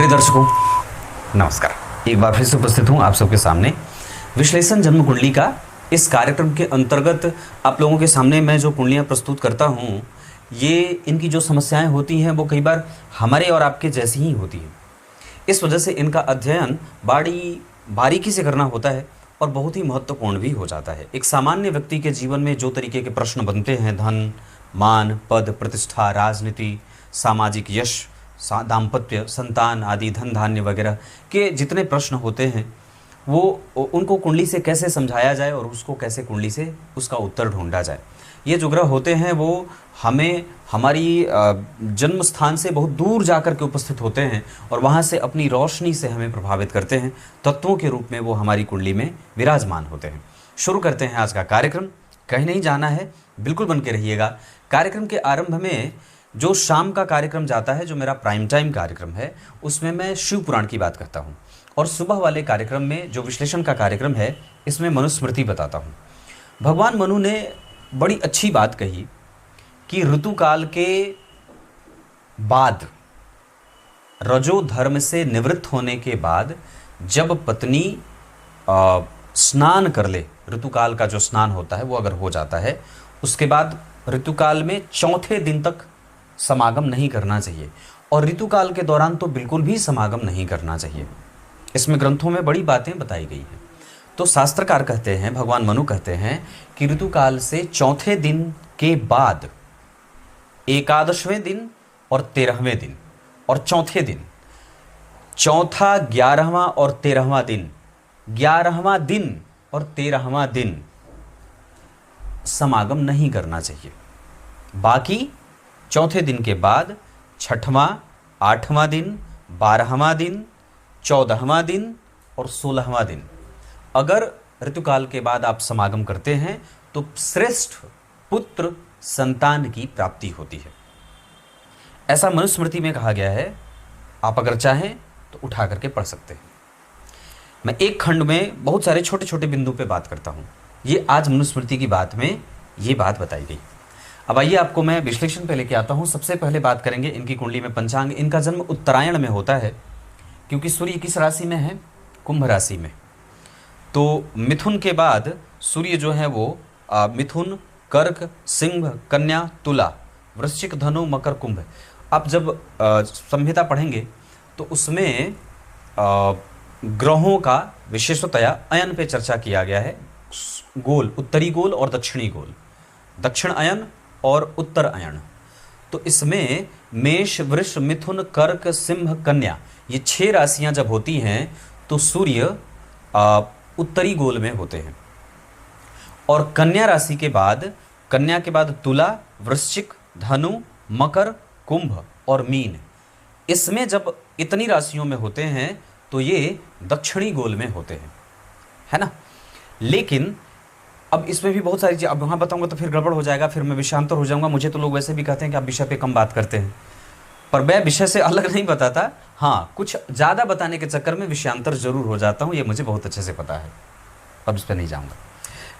प्रिय दर्शकों नमस्कार। एक बार फिर से उपस्थित हूं आप सबके सामने विश्लेषण जन्म कुंडली का। इस कार्यक्रम के अंतर्गत आप लोगों के सामने मैं जो कुंडलियां प्रस्तुत करता हूं, ये इनकी जो समस्याएं होती हैं वो कई बार हमारे और आपके जैसी ही होती हैं। इस वजह से इनका अध्ययन बड़ी बारीकी से करना होता है और बहुत ही महत्वपूर्ण भी हो जाता है। एक सामान्य व्यक्ति के जीवन में जो तरीके के प्रश्न बनते हैं, धन, मान, पद, प्रतिष्ठा, राजनीति, सामाजिक यश, दाम्पत्य, संतान आदि, धन धान्य वगैरह के जितने प्रश्न होते हैं, वो उनको कुंडली से कैसे समझाया जाए और उसको कैसे कुंडली से उसका उत्तर ढूंढा जाए। ये जो ग्रह होते हैं वो हमें हमारी जन्म स्थान से बहुत दूर जाकर के उपस्थित होते हैं और वहाँ से अपनी रोशनी से हमें प्रभावित करते हैं। तत्वों के रूप में वो हमारी कुंडली में विराजमान होते हैं। शुरू करते हैं आज का कार्यक्रम। कहीं नहीं जाना है, बिल्कुल बन के रहिएगा। कार्यक्रम के आरंभ में जो शाम का कार्यक्रम जाता है, जो मेरा प्राइम टाइम कार्यक्रम है, उसमें मैं शिव पुराण की बात करता हूँ और सुबह वाले कार्यक्रम में जो विश्लेषण का कार्यक्रम है, इसमें मनुस्मृति बताता हूँ। भगवान मनु ने बड़ी अच्छी बात कही कि ऋतुकाल के बाद, रजो धर्म से निवृत्त होने के बाद जब पत्नी स्नान कर ले, ऋतुकाल का जो स्नान होता है वो अगर हो जाता है, उसके बाद ऋतुकाल में चौथे दिन तक समागम नहीं करना चाहिए और ऋतुकाल के दौरान तो बिल्कुल भी समागम नहीं करना चाहिए। इसमें ग्रंथों में बड़ी बातें बताई गई हैं। तो शास्त्रकार कहते हैं, भगवान मनु कहते हैं कि ऋतुकाल से चौथे दिन के बाद 11वें दिन और 13वें दिन और चौथे दिन, चौथा, 11वां और 13वां दिन, 11वां दिन और 13वां दिन समागम नहीं करना चाहिए। बाकी चौथे दिन के बाद 6वां, 8वां दिन, 12वां दिन, 14वां दिन और 16वां दिन अगर ऋतुकाल के बाद आप समागम करते हैं तो श्रेष्ठ पुत्र संतान की प्राप्ति होती है। ऐसा मनुस्मृति में कहा गया है। आप अगर चाहें तो उठा करके पढ़ सकते हैं। मैं एक खंड में बहुत सारे छोटे छोटे बिंदु पे बात करता हूँ। ये आज मनुस्मृति की बात में ये बात बताई गई। अब आइए आपको मैं विश्लेषण पे लेके आता हूँ। सबसे पहले बात करेंगे इनकी कुंडली में पंचांग। इनका जन्म उत्तरायण में होता है क्योंकि सूर्य किस राशि में है? कुंभ राशि में। तो मिथुन के बाद सूर्य जो है वो मिथुन, कर्क, सिंह, कन्या, तुला, वृश्चिक, धनु, मकर, कुंभ। आप जब संहिता पढ़ेंगे तो उसमें ग्रहों का विशेषतया अयन पे चर्चा किया गया है। गोल, उत्तरी गोल और दक्षिणी गोल, दक्षिण अयन और उत्तर अयन। तो इसमें मेष, वृष, मिथुन, कर्क, सिंह, कन्या, ये 6 राशियां जब होती हैं तो सूर्य उत्तरी गोल में होते हैं। और कन्या राशि के बाद, कन्या के बाद तुला, वृश्चिक, धनु, मकर, कुंभ और मीन। इसमें जब इतनी राशियों में होते हैं तो ये दक्षिणी गोल में होते हैं, है ना। लेकिन अब इसमें भी बहुत सारी चीज़, अब वहाँ बताऊंगा तो फिर गड़बड़ हो जाएगा, फिर मैं विषयांतर हो जाऊंगा। मुझे तो लोग वैसे भी कहते हैं कि आप विषय पे कम बात करते हैं, पर मैं विषय से अलग नहीं बताता। हाँ, कुछ ज़्यादा बताने के चक्कर में विषयांतर जरूर हो जाता हूँ, ये मुझे बहुत अच्छे से पता है, अब इस पर नहीं जाऊँगा।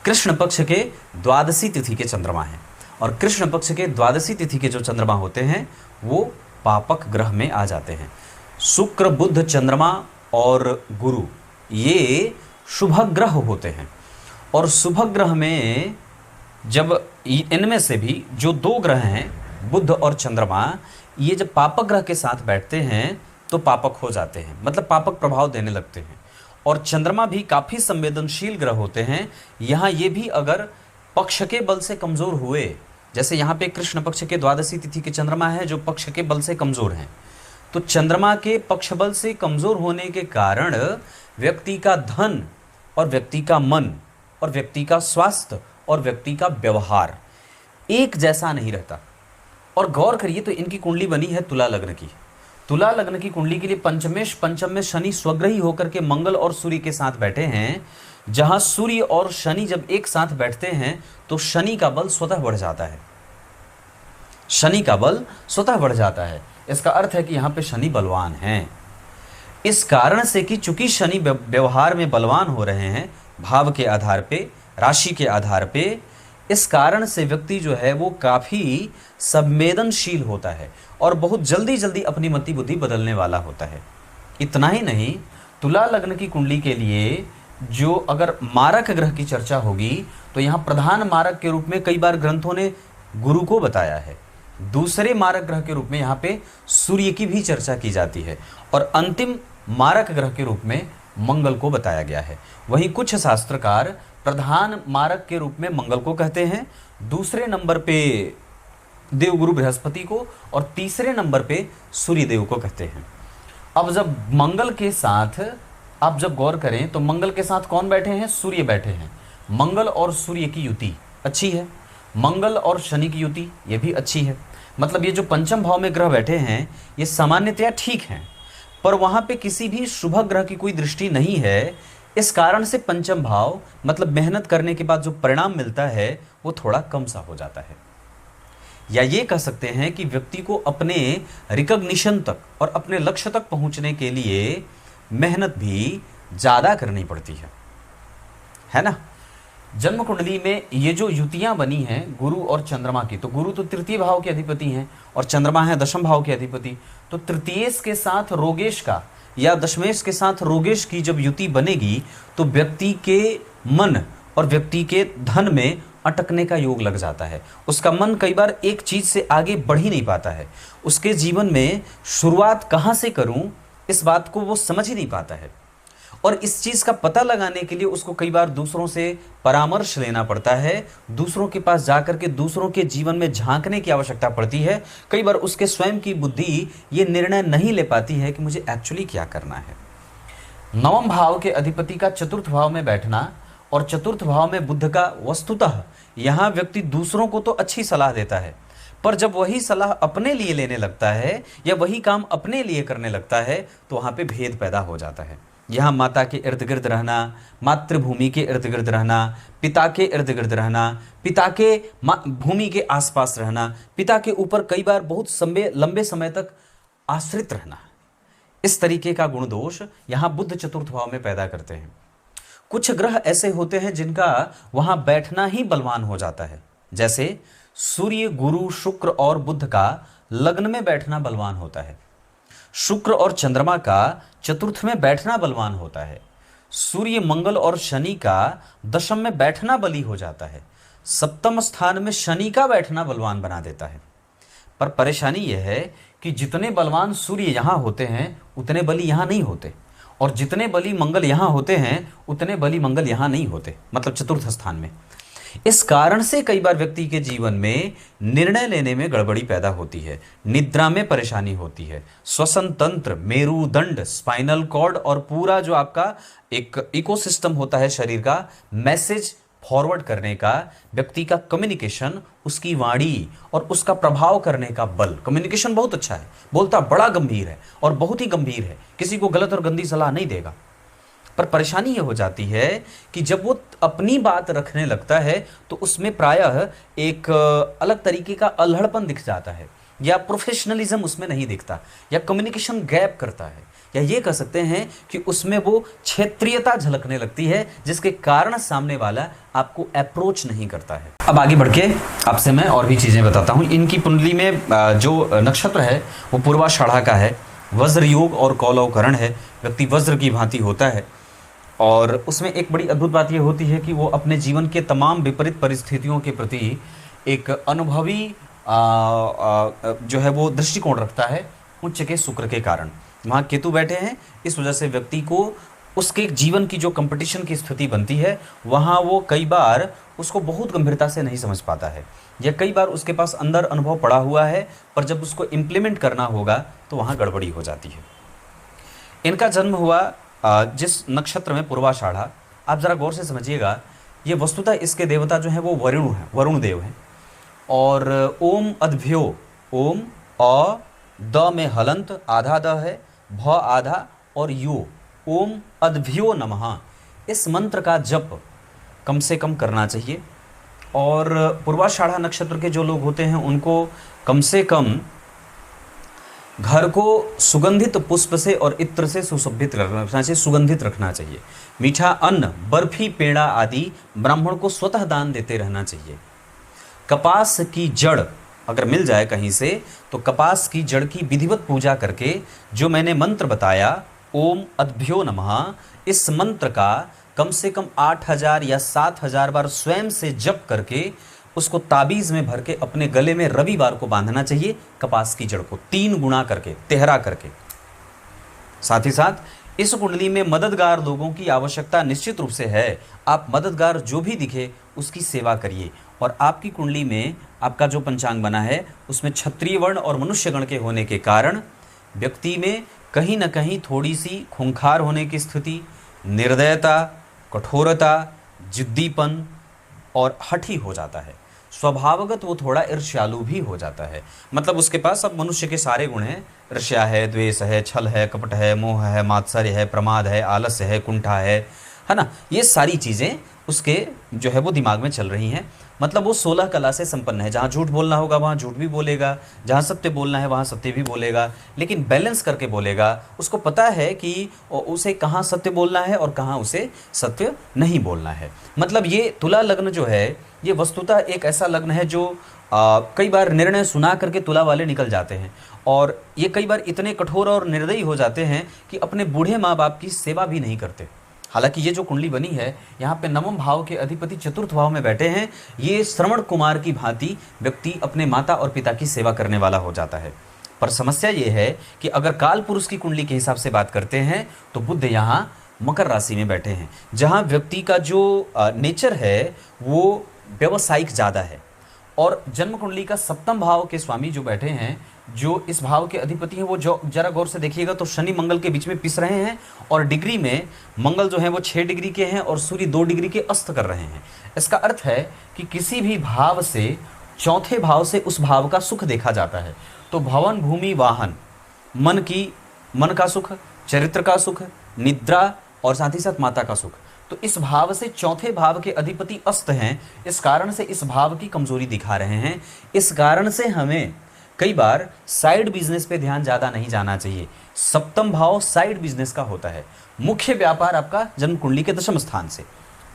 कृष्ण पक्ष के द्वादशी तिथि के चंद्रमा हैं और कृष्ण पक्ष के द्वादशी तिथि के जो चंद्रमा होते हैं वो पापक ग्रह में आ जाते हैं। शुक्र, बुध, चंद्रमा और गुरु ये शुभ ग्रह होते हैं। और शुभ ग्रह में जब इनमें से भी जो 2 ग्रह हैं, बुध और चंद्रमा, ये जब पापक ग्रह के साथ बैठते हैं तो पापक हो जाते हैं, मतलब पापक प्रभाव देने लगते हैं। और चंद्रमा भी काफ़ी संवेदनशील ग्रह होते हैं। यहाँ ये भी अगर पक्ष के बल से कमज़ोर हुए, जैसे यहाँ पे कृष्ण पक्ष के द्वादशी तिथि के चंद्रमा है जो पक्ष के बल से कमज़ोर हैं, तो चंद्रमा के पक्ष बल से कमज़ोर होने के कारण व्यक्ति का धन और व्यक्ति का मन और व्यक्ति का स्वास्थ्य और व्यक्ति का व्यवहार एक जैसा नहीं रहता। और गौर करिए तो इनकी कुंडली बनी है तुला लग्न की। तुला लग्न की कुंडली के लिए पंचम में शनि स्वग्रही होकर के मंगल और सूर्य के साथ बैठे हैं। जहां सूर्य और शनि जब एक साथ बैठते हैं तो शनि का बल स्वतः बढ़ जाता है। शनि का बल स्वतः बढ़ जाता है। इसका अर्थ है कि यहाँ पे शनि बलवान हैं। इस कारण से कि चूंकि शनि व्यवहार में बलवान हो रहे हैं, भाव के आधार पे, राशि के आधार पे, इस कारण से व्यक्ति जो है वो काफ़ी संवेदनशील होता है और बहुत जल्दी जल्दी अपनी मति बुद्धि बदलने वाला होता है। इतना ही नहीं, तुला लग्न की कुंडली के लिए जो अगर मारक ग्रह की चर्चा होगी तो यहाँ प्रधान मारक के रूप में कई बार ग्रंथों ने गुरु को बताया है, दूसरे मारक ग्रह के रूप में यहाँ पे सूर्य की भी चर्चा की जाती है, और अंतिम मारक ग्रह के रूप में मंगल को बताया गया है। वहीं कुछ शास्त्रकार प्रधान मारक के रूप में मंगल को कहते हैं, दूसरे नंबर पे देवगुरु बृहस्पति को, और तीसरे नंबर पे सूर्यदेव को कहते हैं। अब जब मंगल के साथ आप जब गौर करें तो मंगल के साथ कौन बैठे हैं? सूर्य बैठे हैं। मंगल और सूर्य की युति अच्छी है, मंगल और शनि की युति ये भी अच्छी है। मतलब ये जो पंचम भाव में ग्रह बैठे हैं ये सामान्यतया ठीक हैं, पर वहाँ पे किसी भी शुभ ग्रह की कोई दृष्टि नहीं है। इस कारण से पंचम भाव मतलब मेहनत करने के बाद जो परिणाम मिलता है वो थोड़ा कम सा हो जाता है। या ये कह सकते हैं कि व्यक्ति को अपने रिकॉग्निशन तक और अपने लक्ष्य तक पहुंचने के लिए मेहनत भी ज़्यादा करनी पड़ती है ना। जन्म कुंडली में ये जो युतियां बनी हैं गुरु और चंद्रमा की, तो गुरु तो तृतीय भाव के अधिपति हैं और चंद्रमा है दशम भाव के अधिपति, तो तृतीयेश के साथ रोगेश का या दशमेश के साथ रोगेश की जब युति बनेगी तो व्यक्ति के मन और व्यक्ति के धन में अटकने का योग लग जाता है। उसका मन कई बार एक चीज से आगे बढ़ ही नहीं पाता है, उसके जीवन में शुरुआत कहाँ से करूं इस बात को वो समझ ही नहीं पाता है, और इस चीज का पता लगाने के लिए उसको कई बार दूसरों से परामर्श लेना पड़ता है, दूसरों के पास जाकर के दूसरों के जीवन में झांकने की आवश्यकता पड़ती है। कई बार उसके स्वयं की बुद्धि ये निर्णय नहीं ले पाती है कि मुझे एक्चुअली क्या करना है। नवम भाव के अधिपति का चतुर्थ भाव में बैठना और चतुर्थ भाव में बुध का, वस्तुतः यहाँ व्यक्ति दूसरों को तो अच्छी सलाह देता है, पर जब वही सलाह अपने लिए लेने लगता है या वही काम अपने लिए करने लगता है तो वहाँ पे भेद पैदा हो जाता है। यहाँ माता के इर्द गिर्द रहना, मातृभूमि के इर्द गिर्द रहना, पिता के इर्द गिर्द रहना, पिता के भूमि के आसपास रहना, पिता के ऊपर कई बार बहुत लंबे समय तक आश्रित रहना, इस तरीके का गुण दोष यहाँ बुध चतुर्थ भाव में पैदा करते हैं। कुछ ग्रह ऐसे होते हैं जिनका वहां बैठना ही बलवान हो जाता है, जैसे सूर्य, गुरु, शुक्र और बुध का लग्न में बैठना बलवान होता है, शुक्र और चंद्रमा का चतुर्थ में बैठना बलवान होता है, सूर्य, मंगल और शनि का दशम में बैठना बली हो जाता है, सप्तम स्थान में शनि का बैठना बलवान बना देता है। पर परेशानी यह है कि जितने बलवान सूर्य यहां होते हैं उतने बली यहां नहीं होते, और जितने बली मंगल यहाँ होते हैं उतने बली मंगल यहाँ नहीं होते, मतलब चतुर्थ स्थान में। इस कारण से कई बार व्यक्ति के जीवन में निर्णय लेने में गड़बड़ी पैदा होती है, निद्रा में परेशानी होती है, श्वसन तंत्र, मेरुदंड, स्पाइनल कॉर्ड और पूरा जो आपका एक इकोसिस्टम होता है शरीर का, मैसेज फॉरवर्ड करने का, व्यक्ति का कम्युनिकेशन, उसकी वाणी और उसका प्रभाव करने का बल। कम्युनिकेशन बहुत अच्छा है, बोलता बड़ा गंभीर है और बहुत ही गंभीर है, किसी को गलत और गंदी सलाह नहीं देगा। पर परेशानी ये हो जाती है कि जब वो अपनी बात रखने लगता है तो उसमें प्रायः एक अलग तरीके का अल्हड़पन दिख जाता है, या प्रोफेशनलिज्म उसमें नहीं दिखता, या कम्युनिकेशन गैप करता है, या ये कह सकते हैं कि उसमें वो क्षेत्रीयता झलकने लगती है, जिसके कारण सामने वाला आपको अप्रोच नहीं करता है। अब आगे बढ़ के आपसे मैं और भी चीज़ें बताता हूँ। इनकी कुंडली में जो नक्षत्र है वो पूर्वाषाढ़ा का है, वज्र योग और कौलवकरण है, व्यक्ति वज्र की भांति होता है, और उसमें एक बड़ी अद्भुत बात ये होती है कि वो अपने जीवन के तमाम विपरीत परिस्थितियों के प्रति एक अनुभवी जो है वो दृष्टिकोण रखता है, उच्च के शुक्र के कारण। वहाँ केतु बैठे हैं, इस वजह से व्यक्ति को उसके जीवन की जो कंपटीशन की स्थिति बनती है वहाँ वो कई बार उसको बहुत गंभीरता से नहीं समझ पाता है, या कई बार उसके पास अंदर अनुभव पड़ा हुआ है पर जब उसको इम्प्लीमेंट करना होगा तो वहाँ गड़बड़ी हो जाती है। इनका जन्म हुआ जिस नक्षत्र में पूर्वाषाढ़ा, आप ज़रा गौर से समझिएगा, ये वस्तुतः इसके देवता जो हैं वो वरुण हैं, वरुण देव हैं। और ओम अद्भ्यो, ओम अ द में हलंत, आधा द है, भ आधा और यो, ओम अद्भ्यो नमः, इस मंत्र का जप कम से कम करना चाहिए। और पूर्वाषाढ़ा नक्षत्र के जो लोग होते हैं उनको कम से कम घर को सुगंधित पुष्प से और इत्र से सुशोभित रखना चाहिए, सुगंधित रखना चाहिए। मीठा अन्न, बर्फी, पेड़ा आदि ब्राह्मण को स्वतः दान देते रहना चाहिए। कपास की जड़ अगर मिल जाए कहीं से तो कपास की जड़ की विधिवत पूजा करके जो मैंने मंत्र बताया, ओम अद्भ्यो नमः, इस मंत्र का कम से कम 8,000 या 7,000 बार स्वयं से जप करके उसको ताबीज में भर के अपने गले में रविवार को बांधना चाहिए, कपास की जड़ को 3 गुना करके, तेहरा करके। साथ ही साथ इस कुंडली में मददगार लोगों की आवश्यकता निश्चित रूप से है। आप मददगार जो भी दिखे उसकी सेवा करिए। और आपकी कुंडली में आपका जो पंचांग बना है उसमें क्षत्रिय वर्ण और मनुष्य गण के होने के कारण व्यक्ति में कहीं ना कहीं थोड़ी सी खूंखार होने की स्थिति, निर्दयता, कठोरता, जिद्दीपन और हठी हो जाता है। स्वभावगत वो थोड़ा ईर्ष्यालु भी हो जाता है। मतलब उसके पास अब मनुष्य के सारे गुण हैं, ईर्ष्या है, द्वेष है, छल है, कपट है, मोह है, मात्सर्य है, प्रमाद है, आलस्य है, कुंठा है ना। ये सारी चीज़ें उसके जो है वो दिमाग में चल रही हैं। मतलब वो 16 कला से संपन्न है। जहाँ झूठ बोलना होगा वहाँ झूठ भी बोलेगा, जहाँ सत्य बोलना है वहाँ सत्य भी बोलेगा, लेकिन बैलेंस करके बोलेगा। उसको पता है कि उसे कहाँ सत्य बोलना है और कहाँ उसे सत्य नहीं बोलना है। मतलब ये तुला लग्न जो है ये वस्तुतः एक ऐसा लग्न है जो कई बार निर्णय सुना करके तुला वाले निकल जाते हैं, और ये कई बार इतने कठोर और निर्दयी हो जाते हैं कि अपने बूढ़े माँ बाप की सेवा भी नहीं करते। हालांकि ये जो कुंडली बनी है यहाँ पे नवम भाव के अधिपति चतुर्थ भाव में बैठे हैं। ये श्रवण कुमार की भांति व्यक्ति अपने माता और पिता की सेवा करने वाला हो जाता है। पर समस्या ये है कि अगर काल पुरुष की कुंडली के हिसाब से बात करते हैं तो बुध यहाँ मकर राशि में बैठे हैं, जहाँ व्यक्ति का जो नेचर है वो व्यवसायिक ज़्यादा है। और जन्म कुंडली का सप्तम भाव के स्वामी जो बैठे हैं, जो इस भाव के अधिपति हैं, वो जो जरा गौर से देखिएगा तो शनि मंगल के बीच में पिस रहे हैं, और डिग्री में मंगल जो है वो 6 डिग्री के हैं और सूर्य 2 डिग्री के अस्त कर रहे हैं। इसका अर्थ है कि किसी भी भाव से चौथे भाव से उस भाव का सुख देखा जाता है। तो भवन, भूमि, वाहन, मन का सुख, चरित्र का सुख, निद्रा और साथ ही साथ माता का सुख, तो इस भाव से चौथे भाव के अधिपति अस्त हैं। इस कारण से इस भाव की कमजोरी दिखा रहे हैं। इस कारण से हमें कई बार साइड बिजनेस पे ध्यान ज़्यादा नहीं जाना चाहिए। सप्तम भाव साइड बिजनेस का होता है। मुख्य व्यापार आपका जन्म कुंडली के दशम स्थान से,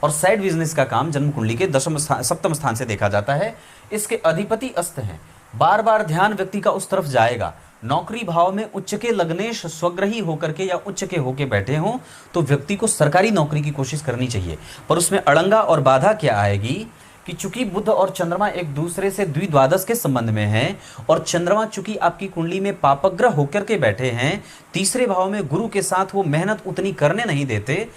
और साइड बिजनेस का काम जन्म कुंडली के सप्तम स्थान से देखा जाता है। इसके अधिपति अस्त हैं। बार बार ध्यान व्यक्ति का उस तरफ जाएगा। नौकरी भाव में उच्च के लग्नेश स्वग्रही होकर के या उच्च के होके बैठे हों तो व्यक्ति को सरकारी नौकरी की कोशिश करनी चाहिए। पर उसमें अड़ंगा और बाधा क्या आएगी कि चूंकि बुध और चंद्रमा एक दूसरे से द्विद्वादश के संबंध में हैं, और चंद्रमा चूंकि आपकी कुंडली में पापग्रह होकर के बैठे हैं, तीसरे भाव में गुरु के साथ वो मेहनत उतनी करने नहीं देते,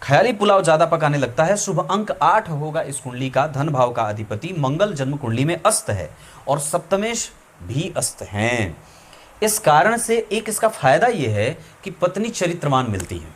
ख्याली पुलाव ज्यादा पकाने लगता है। शुभ अंक 8 होगा इस कुंडली का। धन भाव का अधिपति मंगल जन्म कुंडली में अस्त है और सप्तमेश भी अस्त हैं। इस कारण से एक इसका फायदा यह है कि पत्नी चरित्रवान मिलती है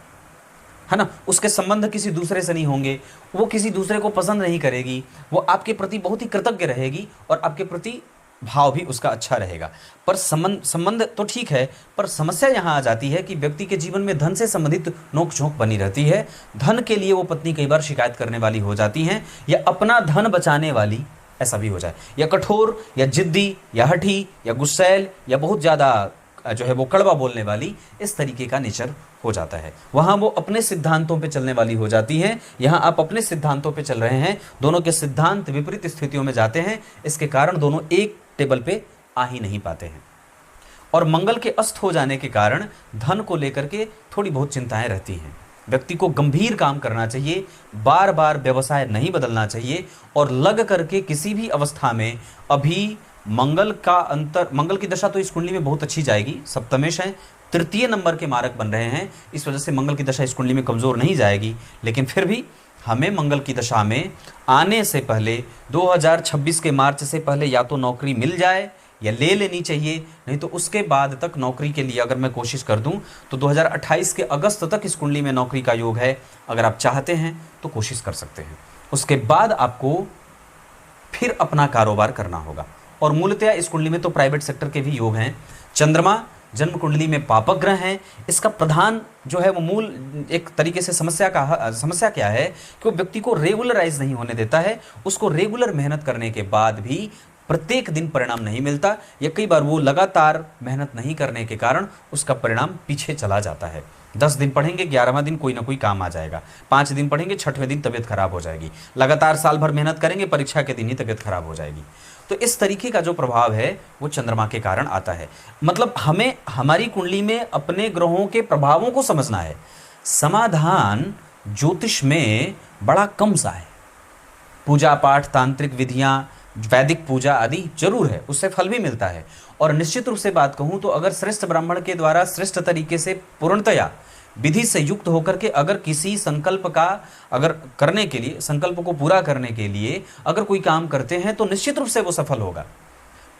ना। उसके संबंध किसी दूसरे से नहीं होंगे, वो किसी दूसरे को पसंद नहीं करेगी, वो आपके प्रति बहुत ही कृतज्ञ रहेगी और आपके प्रति भाव भी उसका अच्छा रहेगा। पर संबंध तो ठीक है, पर समस्या यहाँ आ जाती है कि व्यक्ति के जीवन में धन से संबंधित नोक झोंक बनी रहती है। धन के लिए वो पत्नी कई बार शिकायत करने वाली हो जाती हैं, या अपना धन बचाने वाली, ऐसा भी हो जाए, या कठोर या जिद्दी या हठी या गुस्सैल या बहुत ज़्यादा जो है वो कड़वा बोलने वाली, इस तरीके का नेचर हो जाता है। वहाँ वो अपने सिद्धांतों पे चलने वाली हो जाती हैं, यहाँ आप अपने सिद्धांतों पे चल रहे हैं। दोनों के सिद्धांत विपरीत स्थितियों में जाते हैं। इसके कारण दोनों एक टेबल पे आ ही नहीं पाते हैं। और मंगल के अस्त हो जाने के कारण धन को लेकर के थोड़ी बहुत चिंताएं रहती हैं। व्यक्ति को गंभीर काम करना चाहिए, बार बार व्यवसाय नहीं बदलना चाहिए, और लग करके किसी भी अवस्था में अभी मंगल की दशा तो इस कुंडली में बहुत अच्छी जाएगी। सप्तमेश है, तृतीय नंबर के मारक बन रहे हैं, इस वजह से मंगल की दशा इस कुंडली में कमज़ोर नहीं जाएगी। लेकिन फिर भी हमें मंगल की दशा में आने से पहले 2026 के मार्च से पहले या तो नौकरी मिल जाए या ले लेनी चाहिए, नहीं तो उसके बाद तक नौकरी के लिए अगर मैं कोशिश कर दूं तो 2028 के अगस्त तक इस कुंडली में नौकरी का योग है। अगर आप चाहते हैं तो कोशिश कर सकते हैं। उसके बाद आपको फिर अपना कारोबार करना होगा। और मूलतः इस कुंडली में तो प्राइवेट सेक्टर के भी योग हैं। चंद्रमा जन्म कुंडली में पापग्रह हैं। इसका प्रधान जो है वो मूल एक तरीके से समस्या क्या है कि वो व्यक्ति को रेगुलराइज नहीं होने देता है। उसको रेगुलर मेहनत करने के बाद भी प्रत्येक दिन परिणाम नहीं मिलता, या कई बार वो लगातार मेहनत नहीं करने के कारण उसका परिणाम पीछे चला जाता है। 10 दिन पढ़ेंगे, 11वां दिन कोई ना कोई काम आ जाएगा। 5 दिन पढ़ेंगे, 6वें दिन तबीयत खराब हो जाएगी। लगातार साल भर मेहनत करेंगे, परीक्षा के दिन ही तबीयत खराब हो जाएगी। तो इस तरीके का जो प्रभाव है वो चंद्रमा के कारण आता है। मतलब हमें हमारी कुंडली में अपने ग्रहों के प्रभावों को समझना है। समाधान ज्योतिष में बड़ा कम सा है। पूजा पाठ, तांत्रिक विधियां, वैदिक पूजा आदि जरूर है, उससे फल भी मिलता है। और निश्चित रूप से बात कहूं तो अगर श्रेष्ठ ब्राह्मण के द्वारा श्रेष्ठ तरीके से पूर्णतया विधि से युक्त होकर के अगर किसी संकल्प का अगर करने के लिए, संकल्प को पूरा करने के लिए अगर कोई काम करते हैं तो निश्चित रूप से वो सफल होगा।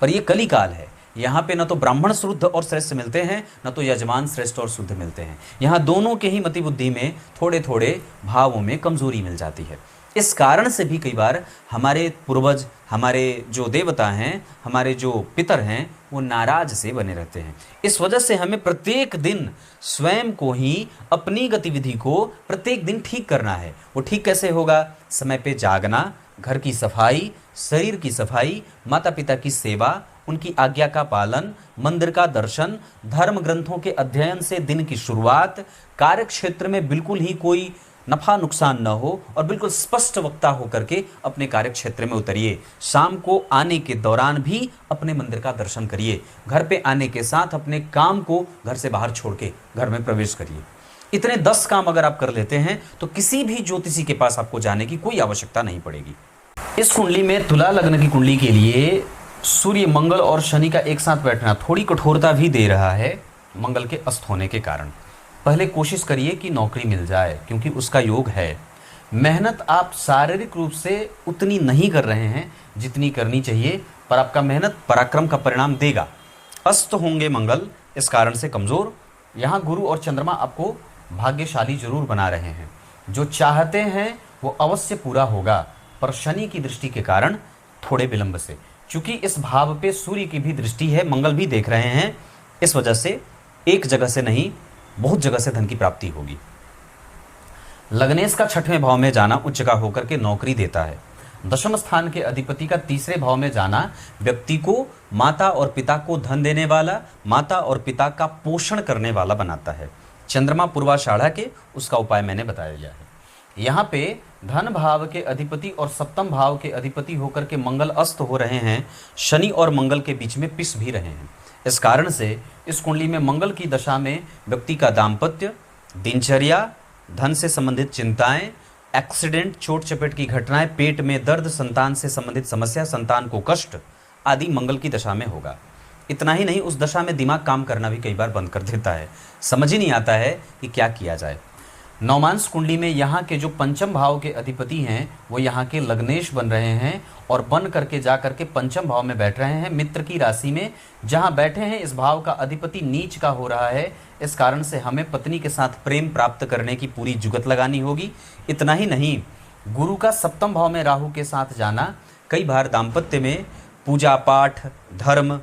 पर ये कली काल है, यहाँ पे न तो ब्राह्मण शुद्ध और श्रेष्ठ मिलते हैं, न तो यजमान श्रेष्ठ और शुद्ध मिलते हैं। यहाँ दोनों के ही मति बुद्धि में थोड़े थोड़े भावों में कमजोरी मिल जाती है। इस कारण से भी कई बार हमारे पूर्वज, हमारे जो देवता हैं, हमारे जो पितर हैं, वो नाराज से बने रहते हैं। इस वजह से हमें प्रत्येक दिन स्वयं को ही अपनी गतिविधि को प्रत्येक दिन ठीक करना है। वो ठीक कैसे होगा? समय पे जागना, घर की सफाई, शरीर की सफाई, माता पिता की सेवा, उनकी आज्ञा का पालन, मंदिर का दर्शन, धर्म ग्रंथों के अध्ययन से दिन की शुरुआत, कार्य क्षेत्र में बिल्कुल ही कोई नफा नुकसान न हो और बिल्कुल स्पष्ट वक्ता होकर के अपने कार्य क्षेत्र में उतरिए। शाम को आने के दौरान भी अपने मंदिर का दर्शन करिए। घर पे आने के साथ अपने काम को घर से बाहर छोड़ के घर में प्रवेश करिए। इतने 10 काम अगर आप कर लेते हैं तो किसी भी ज्योतिषी के पास आपको जाने की कोई आवश्यकता नहीं पड़ेगी। इस कुंडली में तुला लग्न की कुंडली के लिए सूर्य, मंगल और शनि का एक साथ बैठना थोड़ी कठोरता भी दे रहा है मंगल के अस्त होने के कारण। पहले कोशिश करिए कि नौकरी मिल जाए, क्योंकि उसका योग है। मेहनत आप शारीरिक रूप से उतनी नहीं कर रहे हैं जितनी करनी चाहिए, पर आपका मेहनत पराक्रम का परिणाम देगा। अस्त होंगे मंगल, इस कारण से कमज़ोर। यहाँ गुरु और चंद्रमा आपको भाग्यशाली जरूर बना रहे हैं। जो चाहते हैं वो अवश्य पूरा होगा, पर शनि की दृष्टि के कारण थोड़े विलंब से। चूंकि इस भाव पे सूर्य की भी दृष्टि है, मंगल भी देख रहे हैं, इस वजह से एक जगह से नहीं बहुत जगह से धन की प्राप्ति होगी। लग्नेश का 6वें भाव में जाना उच्च का होकर के नौकरी देता है। दशम स्थान के अधिपति का 3रे भाव में जाना व्यक्ति को माता और पिता को धन देने वाला, माता और पिता का पोषण करने वाला बनाता है। चंद्रमा पूर्वाषाढ़ा के, उसका उपाय मैंने बताया गया है। यहाँ पे धन भाव के अधिपति और सप्तम भाव के अधिपति होकर के मंगल अस्त हो रहे हैं। शनि और मंगल के बीच में पिस भी रहे हैं। इस कारण से इस कुंडली में मंगल की दशा में व्यक्ति का दाम्पत्य, दिनचर्या, धन से संबंधित चिंताएं, एक्सीडेंट, चोट चपेट की घटनाएं, पेट में दर्द, संतान से संबंधित समस्या, संतान को कष्ट आदि मंगल की दशा में होगा। इतना ही नहीं, उस दशा में दिमाग काम करना भी कई बार बंद कर देता है, समझ ही नहीं आता है कि क्या किया जाए। नौमांस कुंडली में यहाँ के जो पंचम भाव के अधिपति हैं वो यहाँ के लग्नेश बन रहे हैं और बन करके जा करके पंचम भाव में बैठ रहे हैं, मित्र की राशि में। जहाँ बैठे हैं इस भाव का अधिपति नीच का हो रहा है। इस कारण से हमें पत्नी के साथ प्रेम प्राप्त करने की पूरी जुगत लगानी होगी। इतना ही नहीं, गुरु का सप्तम भाव में राहु के साथ जाना कई बार दाम्पत्य में पूजा पाठ, धर्म,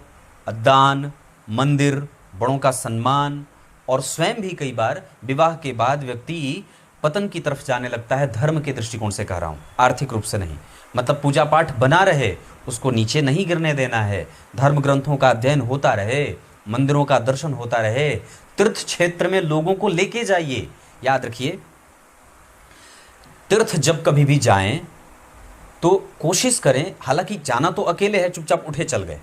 दान, मंदिर, बड़ों का सम्मान और स्वयं भी कई बार विवाह के बाद व्यक्ति पतन की तरफ जाने लगता है। धर्म के दृष्टिकोण से कह रहा हूँ, आर्थिक रूप से नहीं। मतलब पूजा पाठ बना रहे, उसको नीचे नहीं गिरने देना है। धर्म ग्रंथों का अध्ययन होता रहे, मंदिरों का दर्शन होता रहे, तीर्थ क्षेत्र में लोगों को लेके जाइए। याद रखिए, तीर्थ जब कभी भी जाएं तो कोशिश करें, हालांकि जाना तो अकेले है, चुपचाप उठे चल गए,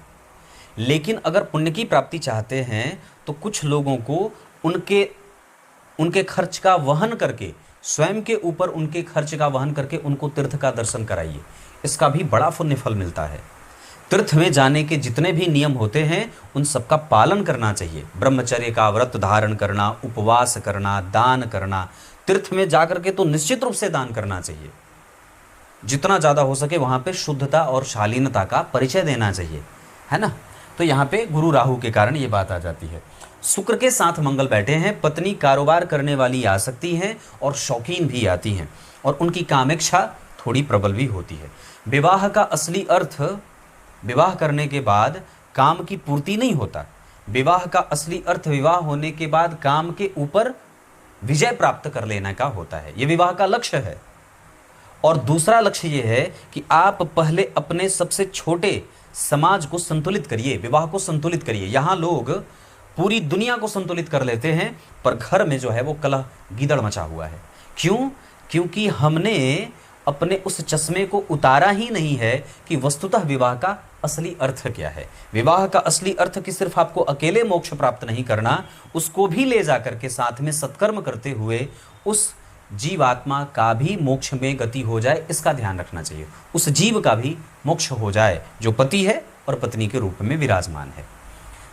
लेकिन अगर पुण्य की प्राप्ति चाहते हैं तो कुछ लोगों को उनके खर्च का वहन करके, स्वयं के ऊपर उनके खर्च का वहन करके उनको तीर्थ का दर्शन कराइए। इसका भी बड़ा पुण्य फल मिलता है। तीर्थ में जाने के जितने भी नियम होते हैं उन सबका पालन करना चाहिए। ब्रह्मचर्य का व्रत धारण करना, उपवास करना, दान करना। तीर्थ में जाकर के तो निश्चित रूप से दान करना चाहिए। जितना ज़्यादा हो सके वहाँ पे शुद्धता और शालीनता का परिचय देना चाहिए, है ना। तो यहाँ पे गुरु राहु के कारण ये बात आ जाती है। शुक्र के साथ मंगल बैठे हैं। पत्नी कारोबार करने वाली आ सकती हैं और शौकीन भी आती हैं और उनकी कामेक्षा थोड़ी प्रबल भी होती है। विवाह का असली अर्थ विवाह करने के बाद काम की पूर्ति नहीं होता। विवाह का असली अर्थ विवाह होने के बाद काम के ऊपर विजय प्राप्त कर लेने का होता है। ये विवाह का लक्ष्य है। और दूसरा लक्ष्य ये है कि आप पहले अपने सबसे छोटे समाज को संतुलित करिए, विवाह को संतुलित करिए। यहाँ लोग पूरी दुनिया को संतुलित कर लेते हैं, पर घर में जो है वो कलह गीदड़ मचा हुआ है। क्यों? क्योंकि हमने अपने उस चश्मे को उतारा ही नहीं है कि वस्तुतः विवाह का असली अर्थ क्या है। विवाह का असली अर्थ कि सिर्फ आपको अकेले मोक्ष प्राप्त नहीं करना, उसको भी ले जाकर के साथ में सत्कर्म करते हुए उस जीवात्मा का भी मोक्ष में गति हो जाए, इसका ध्यान रखना चाहिए। उस जीव का भी मोक्ष हो जाए जो पति है और पत्नी के रूप में विराजमान है।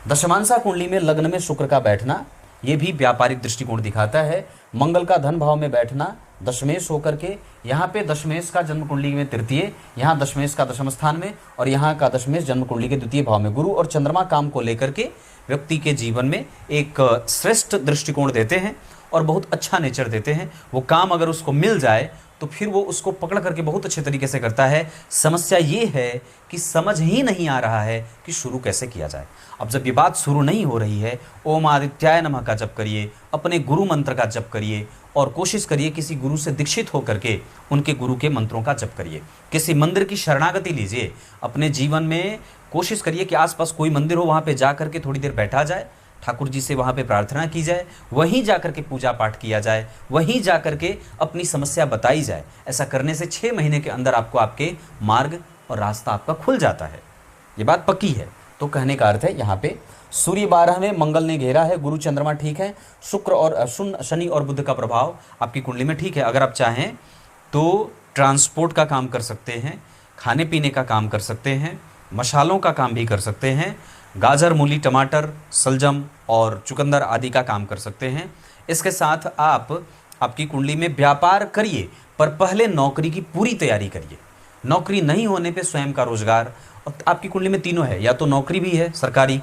दशमांसा कुंडली में लग्न में शुक्र का बैठना ये भी व्यापारिक दृष्टिकोण दिखाता है। मंगल का धन भाव में बैठना दशमेश होकर के, यहाँ पे दशमेश का जन्म कुंडली में तृतीय, यहाँ दशमेश का दशम स्थान में और यहाँ का दशमेश जन्म कुंडली के द्वितीय भाव में। गुरु और चंद्रमा काम को लेकर के व्यक्ति के जीवन में एक श्रेष्ठ दृष्टिकोण देते हैं और बहुत अच्छा नेचर देते हैं। वो काम अगर उसको मिल जाए तो फिर वो उसको पकड़ करके बहुत अच्छे तरीके से करता है। समस्या ये है कि समझ ही नहीं आ रहा है कि शुरू कैसे किया जाए। अब जब ये बात शुरू नहीं हो रही है, ओम आदित्याय नमः का जप करिए, अपने गुरु मंत्र का जप करिए और कोशिश करिए किसी गुरु से दीक्षित होकर के उनके गुरु के मंत्रों का जप करिए। किसी मंदिर की शरणागति लीजिए। अपने जीवन में कोशिश करिए कि आसपास कोई मंदिर हो, वहाँ पे जा करके थोड़ी देर बैठा जाए, ठाकुर जी से वहाँ पे प्रार्थना की जाए, वहीं जा कर के पूजा पाठ किया जाए, वहीं जा कर के अपनी समस्या बताई जाए। ऐसा करने से 6 महीने के अंदर आपको आपके मार्ग और रास्ता आपका खुल जाता है। ये बात पक्की है। तो कहने का अर्थ है यहाँ पे सूर्य 12 में मंगल ने घेरा है, गुरु चंद्रमा ठीक है, शुक्र और शनि और बुध का प्रभाव आपकी कुंडली में ठीक है। अगर आप चाहें तो ट्रांसपोर्ट का काम कर सकते हैं, खाने पीने का काम कर सकते हैं, मसालों का काम भी कर सकते हैं, गाजर मूली टमाटर सलजम और चुकंदर आदि का काम कर सकते हैं। इसके साथ आप आपकी कुंडली में व्यापार करिए, पर पहले नौकरी की पूरी तैयारी करिए। नौकरी नहीं होने पे स्वयं का रोजगार, और आपकी कुंडली में तीनों है, या तो नौकरी भी है सरकारी,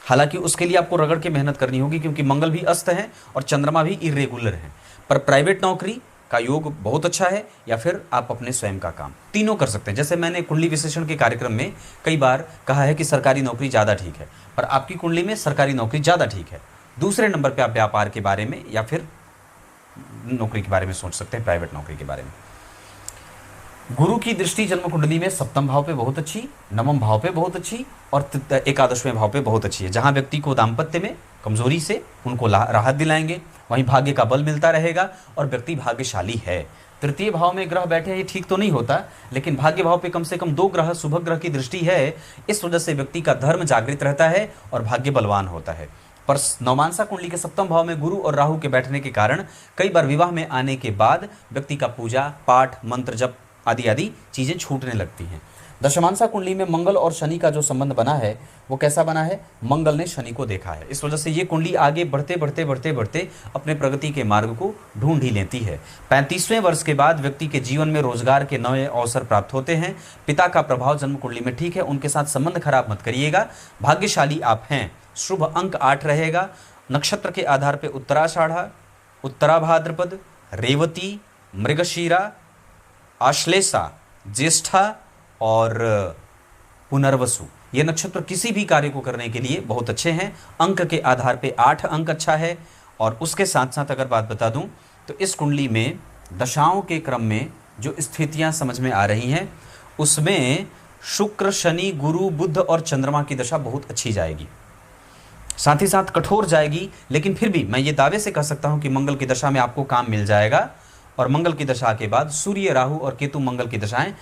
हालांकि उसके लिए आपको रगड़ के मेहनत करनी होगी क्योंकि मंगल भी अस्त है और चंद्रमा भी इरेगुलर है, पर प्राइवेट नौकरी का योग बहुत अच्छा है, या फिर आप अपने स्वयं का काम, तीनों कर सकते हैं। जैसे मैंने कुंडली विश्लेषण के कार्यक्रम में कई बार कहा है कि सरकारी नौकरी ज़्यादा ठीक है, पर आपकी कुंडली में सरकारी नौकरी ज़्यादा ठीक है। दूसरे नंबर पे आप व्यापार के बारे में या फिर नौकरी के बारे में सोच सकते हैं, प्राइवेट नौकरी के बारे में। गुरु की दृष्टि जन्म कुंडली में सप्तम भाव पे बहुत अच्छी, नवम भाव पे बहुत अच्छी और एकादशवें भाव पे बहुत अच्छी है। जहाँ व्यक्ति को दाम्पत्य में कमजोरी से उनको राहत दिलाएंगे, वहीं भाग्य का बल मिलता रहेगा और व्यक्ति भाग्यशाली है। तृतीय भाव में ग्रह बैठे, ये ठीक तो नहीं होता, लेकिन भाग्य भाव पे कम से कम 2 ग्रह शुभ ग्रह की दृष्टि है। इस वजह से व्यक्ति का धर्म जागृत रहता है और भाग्य बलवान होता है। पर नवमांसा कुंडली के सप्तम भाव में गुरु और राहु के बैठने के कारण कई बार विवाह में आने के बाद व्यक्ति का पूजा पाठ मंत्र जप आदि चीज़ें छूटने लगती हैं। दशमांसा कुंडली में मंगल और शनि का जो संबंध बना है वो कैसा बना है, मंगल ने शनि को देखा है। इस वजह से ये कुंडली आगे बढ़ते बढ़ते बढ़ते बढ़ते अपने प्रगति के मार्ग को ढूंढ ही लेती है। 35वें वर्ष के बाद व्यक्ति के जीवन में रोजगार के नए अवसर प्राप्त होते हैं। पिता का प्रभाव जन्म कुंडली में ठीक है, उनके साथ संबंध खराब मत करिएगा। भाग्यशाली आप हैं। शुभ अंक 8 रहेगा। नक्षत्र के आधार पर उत्तराषाढ़ा, उत्तराभाद्रपद, रेवती, मृगशीरा, आश्लेषा, ज्येष्ठा और पुनर्वसु, ये नक्षत्र किसी भी कार्य को करने के लिए बहुत अच्छे हैं। अंक के आधार पे 8 अंक अच्छा है। और उसके साथ साथ अगर बात बता दूं तो इस कुंडली में दशाओं के क्रम में जो स्थितियां समझ में आ रही हैं उसमें शुक्र शनि गुरु बुध और चंद्रमा की दशा बहुत अच्छी जाएगी, साथ ही साथ कठोर जाएगी, लेकिन फिर भी मैं ये दावे से कह सकता हूं कि मंगल की दशा में आपको काम मिल जाएगा। और मंगल की दशा के बाद सूर्य राहु और केतु मंगल की दशाएं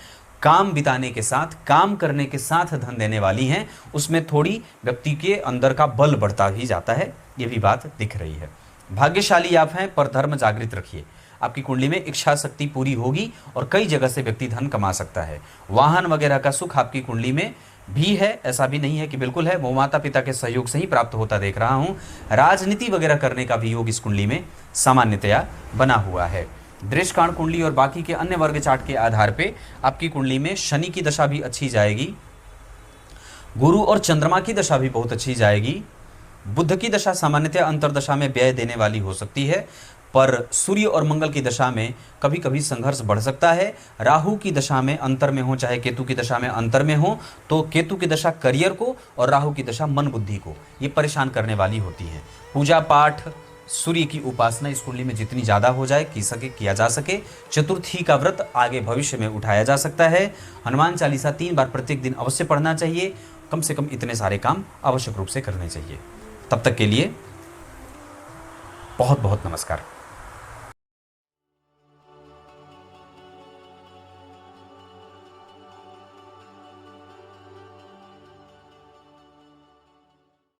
काम बिताने के साथ, काम करने के साथ धन देने वाली हैं। उसमें थोड़ी व्यक्ति के अंदर का बल बढ़ता भी जाता है, ये भी बात दिख रही है। भाग्यशाली आप हैं, पर धर्म जागृत रखिए। आपकी कुंडली में इच्छा शक्ति पूरी होगी और कई जगह से व्यक्ति धन कमा सकता है। वाहन वगैरह का सुख आपकी कुंडली में भी है, ऐसा भी नहीं है कि बिल्कुल है, वो माता पिता के सहयोग से ही प्राप्त होता देख रहा हूँ। राजनीति वगैरह करने का भी योग इस कुंडली में सामान्यतया बना हुआ है। दृष्टिकांड कुंडली और बाकी के अन्य वर्ग चार्ट के आधार पे आपकी कुंडली में शनि की दशा भी अच्छी जाएगी, गुरु और चंद्रमा की दशा भी बहुत अच्छी जाएगी। बुध की दशा सामान्यतः अंतर्दशा में व्यय देने वाली हो सकती है, पर सूर्य और मंगल की दशा में कभी कभी संघर्ष बढ़ सकता है। राहु की दशा में अंतर में हो, चाहे केतु की दशा में अंतर में हो, तो केतु की दशा करियर को और राहु की दशा मन बुद्धि को ये परेशान करने वाली होती है। पूजा पाठ सूर्य की उपासना इस कुंडली में जितनी ज़्यादा हो जाए किया जा सके। चतुर्थी का व्रत आगे भविष्य में उठाया जा सकता है। हनुमान चालीसा 3 बार प्रत्येक दिन अवश्य पढ़ना चाहिए। कम से कम इतने सारे काम आवश्यक रूप से करने चाहिए। तब तक के लिए बहुत बहुत नमस्कार।